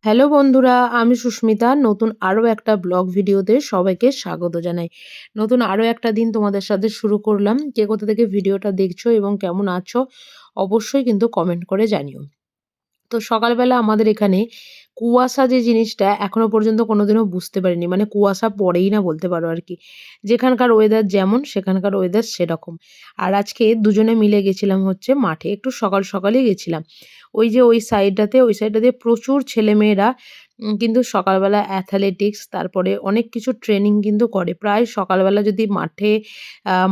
Hello বন্ধুরা, আমি সুস্মিতা। নতুন আরো একটা ব্লগ ভিডিওতে সবাইকে স্বাগত জানাই। নতুন আরো একটা দিন তোমাদের সাথে শুরু করলাম। কে কোথা থেকে ভিডিওটা দেখছো এবং কেমন আছো অবশ্যই কিন্তু কমেন্ট করে জানিও। তো সকালবেলা আমাদের এখানে কুয়াশা যে জিনিসটা এখনো পর্যন্ত কোনোদিনও বুঝতে পারিনি। মানে কুয়াশা পড়েই না বলতে পারো আরকি। যেখানকার ওয়েদার যেমন সেখানকার ওয়েদার সেরকম। আর আজকে দুজনে মিলে গেছিলাম হচ্ছে মাঠে। একটু সকাল সকালই গেছিলাম। ওই যে ওই সাইডটাতে প্রচুর ছেলেমেয়েরা কিন্তু সকালবেলা অ্যাথলেটিক্স তারপরে অনেক কিছু ট্রেনিং কিন্তু করে। প্রায় সকালবেলা যদি মাঠে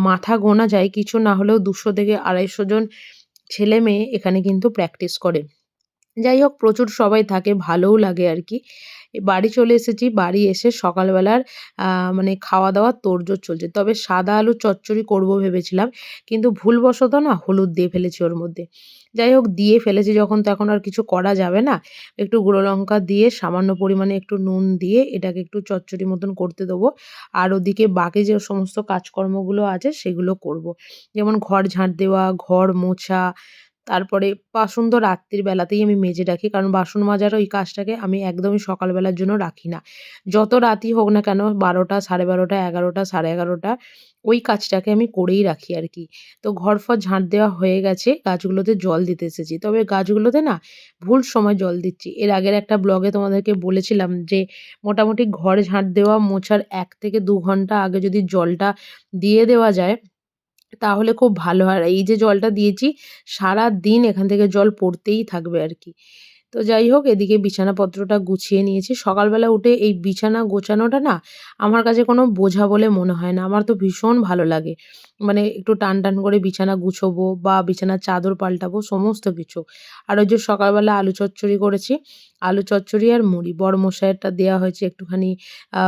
মাথা গোনা যায় কিছু না হলেও ২০০ থেকে ২৫০ জন ছেলেমেয়ে এখানে কিন্তু প্র্যাকটিস করে। যাই হোক প্রচুর সবাই থাকে, ভালোও লাগে আরকি। বাড়ি চলে এসেছি। বাড়ি এসে সকালবেলার আ মানে খাওয়া-দাওয়ার তোড়জোড় চলছে। তবে সাদা আলুর চচ্চড়ি করব ভেবেছিলাম। কিন্তু ভুলবশত না হলুদ দিয়ে ফেলেছি ওর মধ্যে। যাই হোক দিয়ে ফেলেছি যখন তো এখন আর কিছু করা যাবে না। একটু গুঁড়ো লঙ্কা দিয়ে সামান্য পরিমাণে একটু নুন দিয়ে এটাকে একটু চচ্চড়ি মতন করতে দেবো। আর ওদিকে বাকি যে সমস্ত কাজকর্মগুলো আছে সেগুলো করব। যেমন ঘর ঝাঁট দেওয়া, ঘর মোছা, তারপরে বাসন তো রাত্রির বেলাতেই আমি মেজে রাখি। কারণ বাসন মাজার ওই কাজটাকে আমি একদমই সকালবেলার জন্য রাখি না। যত রাতই হোক না কেন ১২টা, ১২:৩০, ১১টা, ১১:৩০ ওই কাজটাকে আমি করেই রাখি আরকি। তো ঘর-ফর ঝাঁট দেওয়া হয়ে গেছে, গাছগুলোতে জল দিতে এসেছি। তবে গাছগুলোতে না ভুল সময় জল দিচ্ছি। এর আগের একটা ব্লগে তোমাদেরকে বলেছিলাম যে মোটামুটি ঘর ঝাঁট দেওয়া, মোছার ১ থেকে ২ ঘন্টা আগে যদি জলটা দিয়ে দেওয়া যায় তাহলে খুব ভালো হয়। আর এই যে জলটা দিয়েছি সারাদিন এখান থেকে জল পড়তেই থাকবে আরকি। তো যাই হোক এদিকে বিছানাপত্রটা গুছিয়ে নিয়েছি। সকালবেলা উঠে এই বিছানা গোছানোটা না আমার কাছে কোনো বোঝা বলে মনে হয় না। আমার তো ভীষণ ভালো লাগে। মানে একটু টান করে বিছানা গুছোবো বা বিছানার চাদর পাল্টাবো সমস্ত কিছু। আর ওই যে সকালবেলা আলু চচ্চড়ি করেছি। আলু চচ্চড়ি আর মুড়ি। বড়মশাইয়েরটা দেয়া হয়েছে একটুখানি আ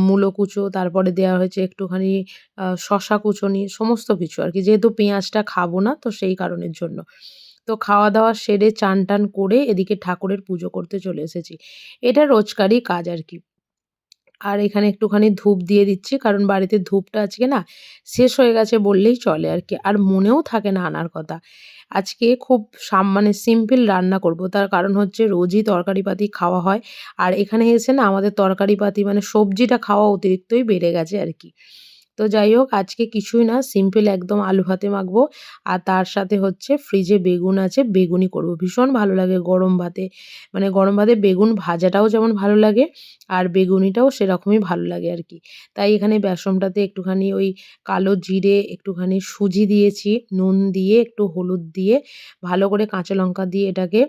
মূলো কুচো, তারপরে দেয়া হয়েছে একটুখানি শসা কুচোনি সমস্ত কিছু আরকি। যেহেতু পেঁয়াজটা খাবো না তো সেই কারণের জন্য। তো খাওয়া-দাওয়া সেরে চান-টান করে এদিকে ঠাকুরের পুজো করতে চলে এসেছি। এটা রোজকারই কাজ আরকি। আর এখানে একটুখানি ধূপ দিয়ে দিচ্ছি। কারণ বাড়িতে ধূপটা আজকে না শেষ হয়ে গেছে বললেই চলে আরকি। আর মনেও থাকে না আনার কথা। আজকে খুব মানে সিম্পল রান্না করব। তার কারণ হচ্ছে রোজই তরকারিপাতি খাওয়া হয়। আর এখানে এসে না আমাদের তরকারিপাতি মানে সবজিটা খাওয়া অতিরিক্তই বেড়ে গেছে আরকি। তো যাই হোক আজকে কিছুই না সিম্পল একদম আলু ভাতে মাখবো। আর তার সাথে হচ্ছে ফ্রিজে বেগুন আছে, বেগুনি করব। ভীষণ ভালো লাগে গরম ভাতে। মানে গরম ভাতে বেগুন ভাজাটাও যেমন ভালো লাগে আর বেগুনিটাও সেরকমই ভালো লাগে আরকি। তাই এখানে বেসনটাতে একটুখানি ওই কালো জিরে, একটুখানি সুজি দিয়েছি, নুন দিয়ে, একটু হলুদ দিয়ে, ভালো করে কাঁচা লঙ্কা দিয়ে এটাকে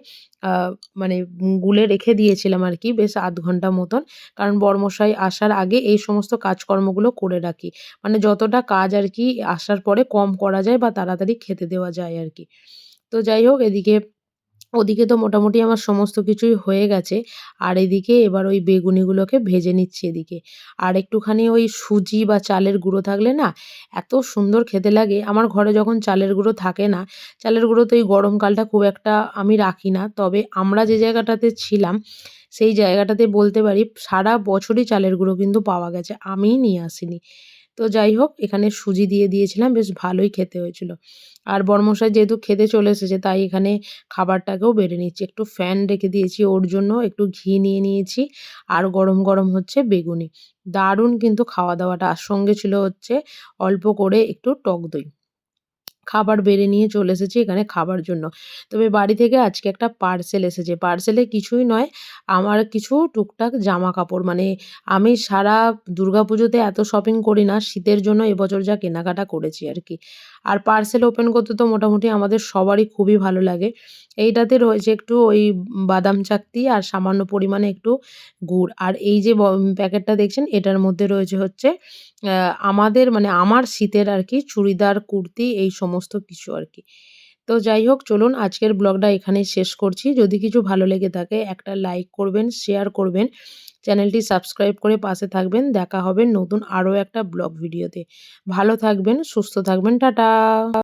আ মানে গুলে রেখে দিয়েছিলাম আরকি বেশ ০.৫ ঘন্টা মতন। কারণ বরমশাই আসার আগে এই সমস্ত কাজকর্মগুলো করে রাখি। মানে যতটা কাজ আরকি আসার পরে কম করা যায় বা তাড়াতাড়ি খেতে দেওয়া যায় আরকি। তো যাই হোক ওদিকে তো মোটামুটি আমার সমস্ত কিছুই হয়ে গেছে। আর এদিকে এবার ওই বেগুনিগুলোকে ভেজে নিচ্ছি এদিকে। আর একটুখানি ওই সুজি বা চালের গুঁড়ো থাকলে না এত সুন্দর খেতে লাগে। আমার ঘরে যখন চালের গুঁড়ো থাকে না, চালের গুঁড়ো তো এই গরমকালটা খুব একটা আমি রাখি না। তবে আমরা যে জায়গাটাতে ছিলাম, সেই জায়গাটাতে বলতে পারি সারা বছরই চালের গুঁড়ো কিন্তু পাওয়া গেছে। আমিই নিয়ে আসিনি। তো যাই হোক এখানে সুজি দিয়ে দিয়েছিলাম বেশ ভালোই খেতে হয়েছিল। আর বরমশাই যেহেতু খেতে চলে এসেছে তাই এখানে খাবারটাকেও বেড়ে নিচ্ছি। একটু ফ্যান রেখে দিয়েছি ওর জন্য, একটু ঘি নিয়ে নিয়েছি আর গরম হচ্ছে বেগুনি। দারুণ কিন্তু খাওয়া-দাওয়াটা। আর সঙ্গে ছিল হচ্ছে অল্প করে একটু টক দই। খাবার বেড়ে নিয়ে চলে এসেছি এখানে খাবার জন্য। তবে বাড়ি থেকে আজকে একটা পার্সেল এসেছে। পার্সেলে কিছুই নয়, আমার কিছু টুকটাক জামাকাপড়। মানে আমি সারা দুর্গাপুজোতে এত শপিং করি না। শীতের জন্য এবছর যা কেনাকাটা করেছি আরকি। আর পার্সেল ওপেন করতে তো মোটামুটি আমাদের সবারই খুবই ভালো লাগে। এইটাতে রয়েছে একটু ওই বাদাম চাকতি আর সামান্য পরিমাণে একটু গুড়। আর এই যে প্যাকেটটা দেখছেন এটার মধ্যে রয়েছে হচ্ছে আ আমাদের মানে আমার শীতের আরকি চুড়িদার, কুর্তি এই সমস্ত কিছু আরকি। তো যাই হোক চলুন আজকের ব্লগটা এখানেই শেষ করছি। যদি কিছু ভালো লেগে থাকে একটা লাইক করবেন, শেয়ার করবেন। চ্যানেলটি সাবস্ক্রাইব করে পাশে থাকবেন। দেখা হবে নতুন আরো একটা ব্লগ ভিডিওতে। ভালো থাকবেন, সুস্থ থাকবেন। টাটা।